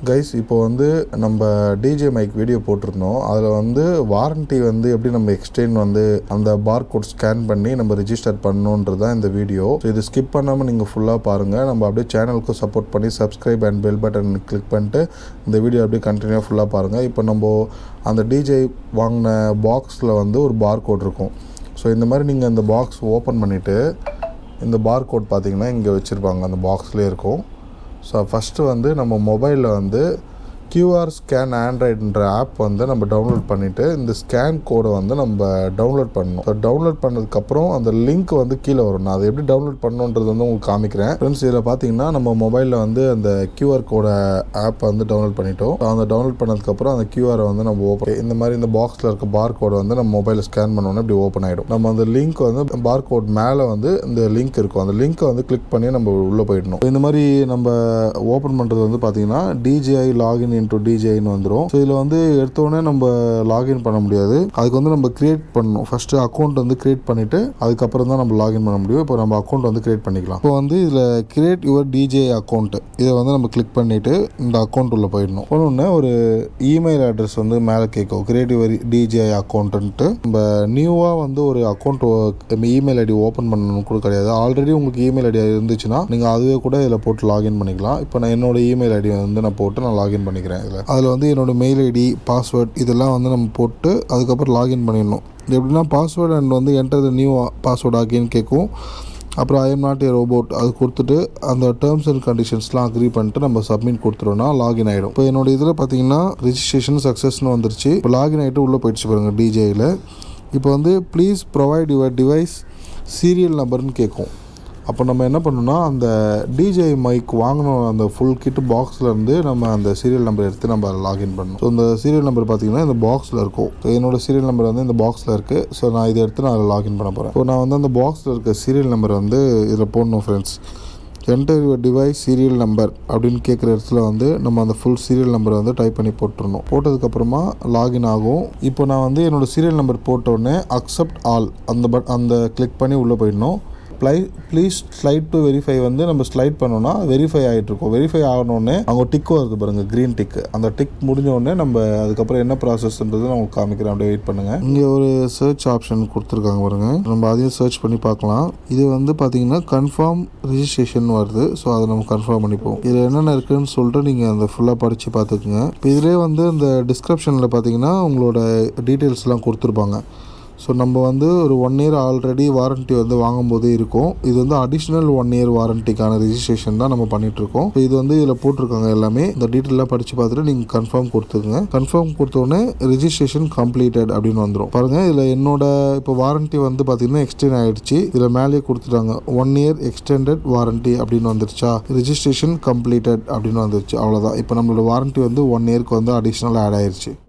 Guys இப்போ வந்து நம்ம டிஜே மைக் வீடியோ போட்டிருந்தோம். அதில் வந்து வாரண்ட்டி வந்து எப்படி நம்ம எக்ஸ்டெண்ட் வந்து அந்த பார்கோட் ஸ்கேன் பண்ணி நம்ம ரிஜிஸ்டர் பண்ணணுன்றது தான் இந்த வீடியோ. ஸோ இது ஸ்கிப் பண்ணாமல் நீங்கள் ஃபுல்லாக பாருங்கள். நம்ம அப்படியே சேனலுக்கு சப்போர்ட் பண்ணி subscribe and bell button click பண்ணிட்டு இந்த வீடியோ அப்படியே கண்டினியூவாக ஃபுல்லாக பாருங்கள். இப்போ நம்ம அந்த டிஜே வாங்கின பாக்ஸில் வந்து ஒரு பார்கோட் இருக்கும். ஸோ இந்த மாதிரி நீங்கள் அந்த பாக்ஸ் ஓப்பன் பண்ணிவிட்டு இந்த பார்கோட் பார்த்தீங்கன்னா இங்கே வச்சுருப்பாங்க, அந்த பாக்ஸ்லேயே இருக்கும். ஸோ ஃபஸ்ட்டு வந்து நம்ம மொபைலில் வந்து QR ஸ்கேன் ஆண்ட்ராய்டுன்ற ஆப் வந்து நம்ம டவுன்லோட் பண்ணிவிட்டு இந்த ஸ்கேன் கோடை வந்து நம்ம டவுன்லோட் பண்ணணும். ஸோ டவுன்லோட் பண்ணதுக்கப்புறம் அந்த லிங்க் வந்து கீழே வரும். நான் அதை எப்படி டவுன்லோட் பண்ணணுன்றது வந்து உங்களுக்கு காமிக்கிறேன். ஃப்ரெண்ட்ஸ், இதில் பார்த்தீங்கன்னா நம்ம மொபைலில் வந்து அந்த QR கோடை ஆப்பை வந்து டவுன்லோட் பண்ணிட்டோம். ஸோ அந்த டவுன்லோட் பண்ணதுக்கப்புறம் அந்த QRை வந்து நம்ம ஓப்பன் இந்த மாதிரி இந்த பாக்ஸில் இருக்க பார் கோடை வந்து நம்ம மொபைலில் ஸ்கேன் பண்ணோன்னா இப்படி ஓப்பன் ஆகிடும். நம்ம அந்த லிங்க் வந்து பார் கோட் மேலே வந்து இந்த லிங்க் இருக்கும். அந்த லிங்க்கை வந்து கிளிக் பண்ணி நம்ம உள்ளே போயிடணும். இந்த மாதிரி நம்ம ஓப்பன் பண்ணுறது வந்து பார்த்தீங்கன்னா DJI லாகின் இன்டு DJIன்னு வந்துடும். ஸோ இதில் வந்து எடுத்தோடனே நம்ம லாகின் பண்ண முடியாது. அதுக்கு வந்து நம்ம கிரியேட் பண்ணணும். ஃபஸ்ட்டு அக்கௌண்ட் வந்து கிரியேட் பண்ணிவிட்டு அதுக்கப்புறம் தான் நம்ம லாகின் பண்ண முடியும். இப்போ நம்ம அக்கௌண்ட் வந்து கிரியேட் பண்ணிக்கலாம். இப்போ வந்து இதில் கிரியேட் யுவர் DJI அக்கௌண்ட் இதை வந்து நம்ம கிளிக் பண்ணிவிட்டு இந்த அக்கௌண்ட் உள்ள போயிடணும். ஒன்று ஒரு இமெயில் அட்ரஸ் வந்து மேலே கேட்கும், கிரியேட் யுவர் DJI அக்கௌண்ட்டுன்ட்டு. நம்ம நியூவாக வந்து ஒரு அக்கௌண்ட் இமெயில் ஐடி ஓப்பன் பண்ணணும் கூட கிடையாது. ஆல்ரெடி உங்களுக்கு இமெயில் ஐடி இருந்துச்சுன்னா நீங்கள் அதுவே கூட இதில் போட்டு லாகின் பண்ணிக்கலாம். இப்போ நான் என்னோட இமெயில் ஐடி வந்து நான் போட்டு நான் லாகின் பண்ணிக்கிறேன். அதில் வந்து என்னோடய மெயில் ஐடி, பாஸ்வேர்ட் இதெல்லாம் வந்து நம்ம போட்டு அதுக்கப்புறம் லாகின் பண்ணிடணும். எப்படின்னா பாஸ்வேர்டு அண்ட் வந்து என்டர் த நியூ பாஸ்வேர்டு ஆகின்னு கேட்கும். அப்புறம் I am not a robot அது கொடுத்துட்டு அந்த டேர்ம்ஸ் அண்ட் கண்டிஷன்ஸ்லாம் அக்ரி பண்ணிட்டு நம்ம சப்மிட் கொடுத்துட்டோம்னா லாகின் ஆகிடும். இப்போ என்னோட இதில் பார்த்தீங்கன்னா ரிஜிஸ்ட்ரேஷன் சக்ஸஸ்னு வந்துருச்சு. இப்போ லாகின் ஆகிட்டு உள்ளே போயிடுச்சு பாருங்கள் DJIயில். இப்போ வந்து please provide your device serial நம்பர்னு கேட்கும். அப்போ நம்ம என்ன பண்ணணும்னா அந்த DJI மைக் வாங்கணும் அந்த ஃபுல் கிட் பாக்ஸ்லேருந்து நம்ம அந்த சீரியல் நம்பர் எடுத்து நம்ம லாகின் பண்ணணும். ஸோ இந்த சீரியல் நம்பர் பார்த்தீங்கன்னா இந்த பாக்ஸில் இருக்கும். ஸோ என்னோட சீரியல் நம்பர் வந்து இந்த பாக்ஸில் இருக்குது. ஸோ நான் இதை எடுத்து நான் அதில் லாகின் பண்ண போகிறேன். ஸோ நான் வந்து அந்த பாக்ஸில் இருக்க சீரியல் நம்பர் வந்து இதில் போடணும் friends. Enter your device serial number அப்படின்னு கேட்குற இடத்துல வந்து நம்ம அந்த ஃபுல் சீரியல் நம்பரை வந்து டைப் பண்ணி போட்டுருணும். போட்டதுக்கப்புறமா லாகின் ஆகும். இப்போ நான் வந்து என்னோடய சீரியல் நம்பர் போட்டோடனே அக்செப்ட் ஆல் அந்த கிளிக் பண்ணி உள்ளே போயிடணும். ப்ளீஸ் ஸ்லைட் டு வெரிஃபை வந்து நம்ம ஸ்லைட் பண்ணோன்னா வெரிஃபை ஆகிட்ருக்கோம். வெரிஃபை ஆகணுன்னே அவங்க டிக்கு வருது பாருங்கள், க்ரீன் டிக்கு. அந்த டிக் முடிஞ்சோடனே நம்ம அதுக்கப்புறம் என்ன ப்ராசஸ்ன்றது நான் உங்களுக்கு காமிக்கிறேன். அப்படியே வெயிட் பண்ணுங்கள். இங்கே ஒரு சர்ச் ஆப்ஷன் கொடுத்துருக்காங்க பாருங்கள். நம்ம அதையும் சர்ச் பண்ணி பார்க்கலாம். இது வந்து பார்த்தீங்கன்னா கன்ஃபார்ம் ரிஜிஸ்ட்ரேஷன் வருது. ஸோ அதை நம்ம கன்ஃபார்ம் பண்ணிப்போம். இதில் என்னென்ன இருக்குதுன்னு சொல்லிட்டு நீங்கள் அந்த ஃபுல்லாக படித்து பார்த்துக்குங்க. இப்போ இதிலே வந்து இந்த டிஸ்கிரிப்ஷனில் பார்த்தீங்கன்னா உங்களோட டீட்டெயில்ஸ்லாம் கொடுத்துருப்பாங்க. ஸோ நம்ம வந்து ஒரு 1 இயர் ஆல்ரெடி வாரண்ட்டி வந்து வாங்கும்போதே இருக்கும். இது வந்து அடிஷ்னல் 1 இயர் வாரண்ட்டிக்கான ரிஜிஸ்ட்ரேஷன் தான் நம்ம பண்ணிகிட்ருக்கோம். ஸோ இது வந்து இதில் போட்டிருக்காங்க எல்லாமே. இந்த டீட்டெயிலாக படித்து பார்த்துட்டு நீங்கள் கன்ஃபார்ம் கொடுத்துருங்க. கன்ஃபார்ம் கொடுத்தோடனே ரிஜிஸ்ட்ரேஷன் கம்ப்ளீட்டட் அப்படின்னு வந்துடும். பாருங்கள், இதில் என்னோட இப்போ வாரண்ட்டி வந்து பார்த்திங்கன்னா எக்ஸ்டெண்ட் ஆகிடுச்சு. இதில் மேலேயே கொடுத்துட்டாங்க 1 இயர் எக்ஸ்டெண்டட் வாரண்ட்டி அப்படின்னு வந்துருச்சா, ரிஜிஸ்ட்ரேஷன் கம்ப்ளீட்டட் அப்படின்னு வந்துருச்சு. அவ்வளோதான். இப்போ நம்மளோட வாரண்ட்டி வந்து 1 இயருக்கு வந்து அடிஷ்னல் ஆட் ஆயிடுச்சு.